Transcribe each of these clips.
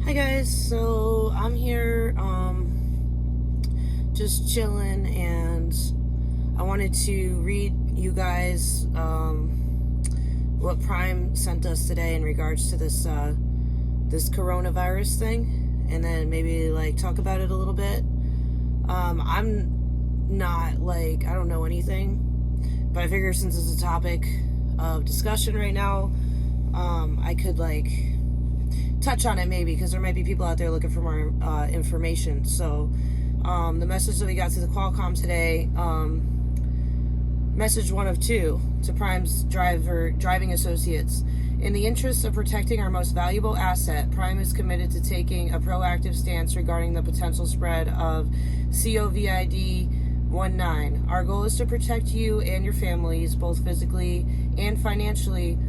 Hi guys, so I'm here just chilling, and I wanted to read you guys what Prime sent us today in regards to this coronavirus thing, and then maybe like talk about it a little bit. I'm not I don't know anything, but I figure since it's a topic of discussion right now, I could touch on it maybe, because there might be people out there looking for more information. So the message that we got to the Qualcomm today, message 1 of 2 to Prime's driving associates. In the interest of protecting our most valuable asset, Prime is committed to taking a proactive stance regarding the potential spread of COVID-19. Our goal is to protect you and your families, both physically and financially,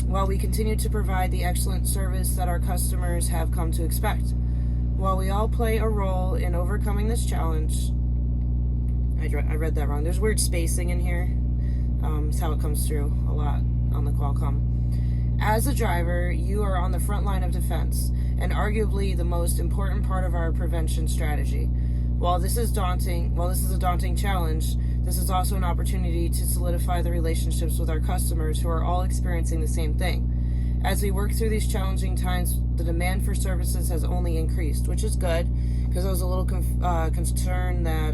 while we continue to provide the excellent service that our customers have come to expect. While we all play a role in overcoming this challenge, I read that wrong. There's weird spacing in here. It's how it comes through a lot on the Qualcomm. As a driver, you are on the front line of defense, and arguably the most important part of our prevention strategy. While this is a daunting challenge, this is also an opportunity to solidify the relationships with our customers who are all experiencing the same thing. As we work through these challenging times, the demand for services has only increased, which is good, because I was a little concerned that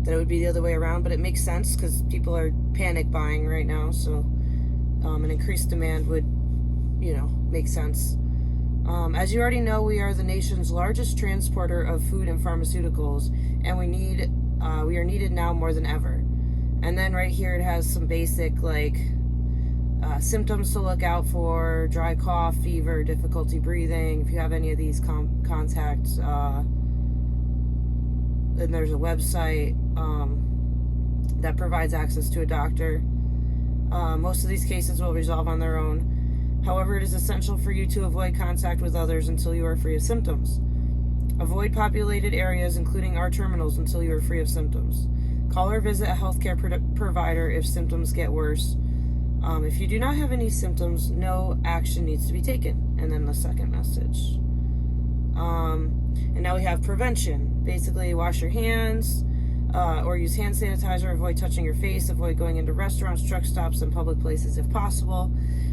that it would be the other way around, but it makes sense because people are panic buying right now, so an increased demand would, make sense. As you already know, we are the nation's largest transporter of food and pharmaceuticals, and we are needed now more than ever. And then right here it has some basic symptoms to look out for: dry cough, fever, difficulty breathing. If you have any of these, contact. Then there's a website that provides access to a doctor. Most of these cases will resolve on their own. However, it is essential for you to avoid contact with others until you are free of symptoms. Avoid populated areas, including our terminals, until you are free of symptoms. Call or visit a healthcare provider if symptoms get worse. If you do not have any symptoms, no action needs to be taken. And then the second message. And now we have prevention. Basically, wash your hands or use hand sanitizer. Avoid touching your face. Avoid going into restaurants, truck stops, and public places if possible.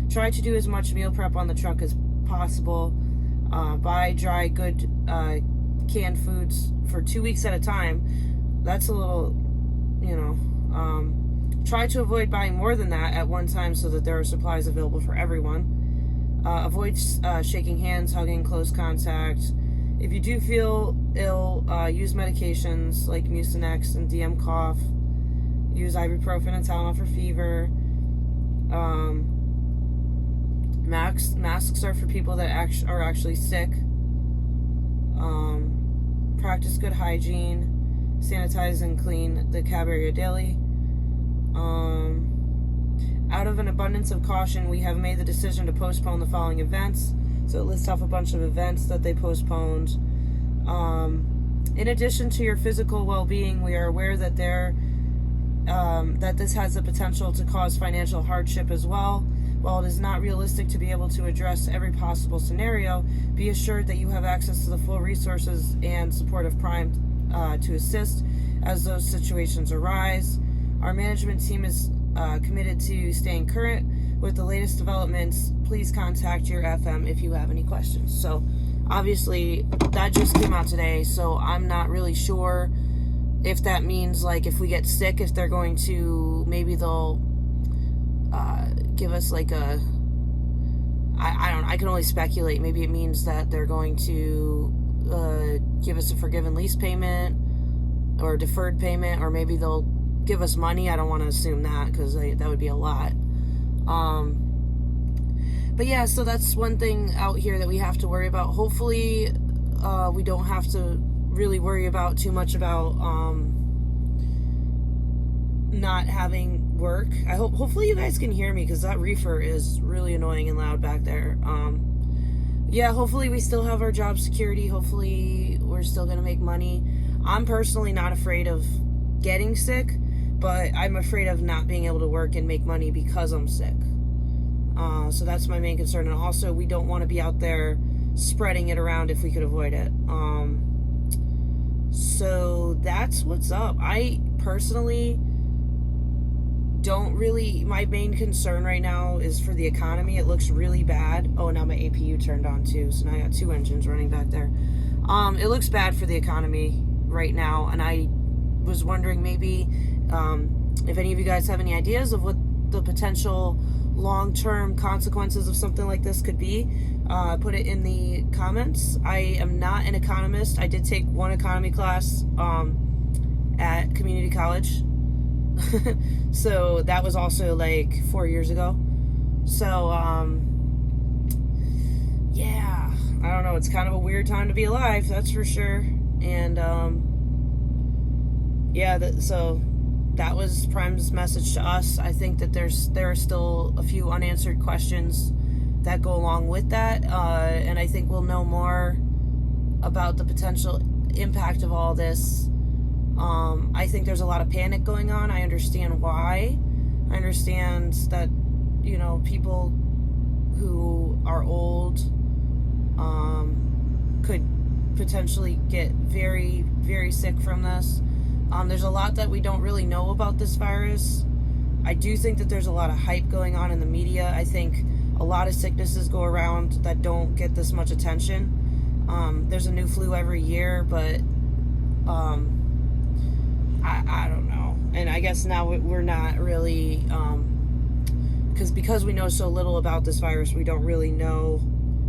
Try to do as much meal prep on the truck as possible. Buy dry, good canned foods for 2 weeks at a time. That's a little, try to avoid buying more than that at one time so that there are supplies available for everyone. Avoid shaking hands, hugging, close contact. If you do feel ill, use medications like Mucinex and DM cough. Use ibuprofen and Tylenol for fever. Masks are for people that are actually sick. Practice good hygiene. Sanitize and clean the cab area daily. Out of an abundance of caution, we have made the decision to postpone the following events. So it lists off a bunch of events that they postponed. In addition to your physical well-being, we are aware that that this has the potential to cause financial hardship as well. While it is not realistic to be able to address every possible scenario, be assured that you have access to the full resources and support of Prime to assist as those situations arise. Our management team is committed to staying current with the latest developments. Please contact your FM if you have any questions. So obviously that just came out today, so I'm not really sure if that means if we get sick, if they're going to, maybe they'll give us I can only speculate. Maybe it means that they're going to give us a forgiven lease payment or deferred payment, or maybe they'll give us money. I don't want to assume that, because that would be a lot. But yeah, so that's one thing out here that we have to worry about. Hopefully we don't have to really worry about too much about not having work. Hopefully you guys can hear me, because that reefer is really annoying and loud back there. Hopefully we still have our job security. Hopefully we're still gonna make money. I'm personally not afraid of getting sick, but I'm afraid of not being able to work and make money because I'm sick. So that's my main concern. And also, we don't want to be out there spreading it around if we could avoid it. So that's what's up. I personally don't really, my main concern right now is for the economy. It looks really bad. Oh, now my APU turned on too, so now I got 2 engines running back there. It looks bad for the economy right now, and I was wondering maybe if any of you guys have any ideas of what the potential long-term consequences of something like this could be. Put it in the comments. I am not an economist. I did take one economy class at community college. So that was also like 4 years ago. So yeah, I don't know, it's kind of a weird time to be alive, that's for sure. And yeah, so that was Prime's message to us. I think that there are still a few unanswered questions that go along with that, and I think we'll know more about the potential impact of all this. I think there's a lot of panic going on. I understand why. I understand that, you know, people who are old could potentially get very, very sick from this. There's a lot that we don't really know about this virus. I do think that there's a lot of hype going on in the media. I think a lot of sicknesses go around that don't get this much attention. There's a new flu every year, but I don't know. And I guess now we're not really, because we know so little about this virus, we don't really know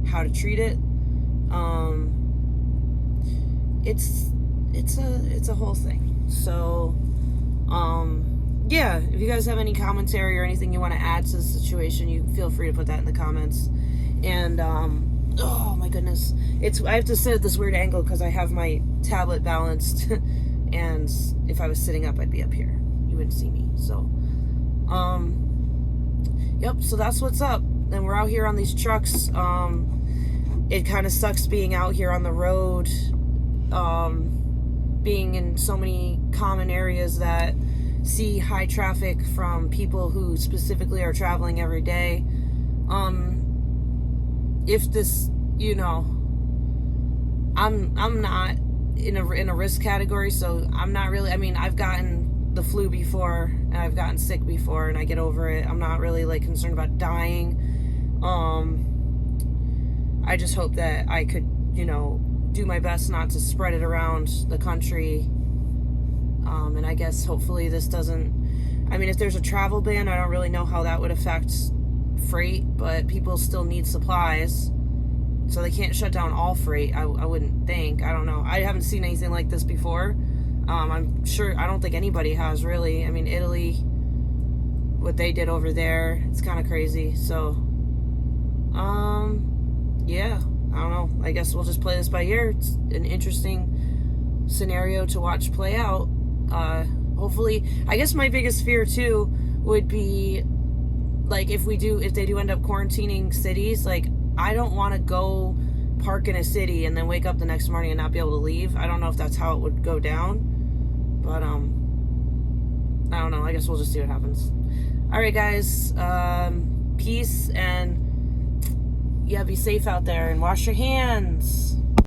how to treat it. It's a whole thing. So, yeah, if you guys have any commentary or anything you want to add to the situation, you feel free to put that in the comments. And, oh my goodness, I have to sit at this weird angle because I have my tablet balanced. And if I was sitting up, I'd be up here. You wouldn't see me. So, yep, so that's what's up. And we're out here on these trucks. It kind of sucks being out here on the road, being in so many common areas that see high traffic from people who specifically are traveling every day. If this, you know, I'm not in a risk category, so I'm not really, I mean, I've gotten the flu before and I've gotten sick before and I get over it. I'm not really like concerned about dying. I just hope that I could, you know, do my best not to spread it around the country. And I guess hopefully this doesn't, I mean, if there's a travel ban, I don't really know how that would affect freight, but people still need supplies. So they can't shut down all freight, I wouldn't think. I don't know. I haven't seen anything like this before. I'm sure, I don't think anybody has really. I mean, Italy, what they did over there, it's kind of crazy. So, yeah, I don't know. I guess we'll just play this by ear. It's an interesting scenario to watch play out. Hopefully, I guess my biggest fear too would be, like, if they do end up quarantining cities, like, I don't want to go park in a city and then wake up the next morning and not be able to leave. I don't know if that's how it would go down, but I don't know. I guess we'll just see what happens. All right, guys, peace, and yeah, be safe out there and wash your hands.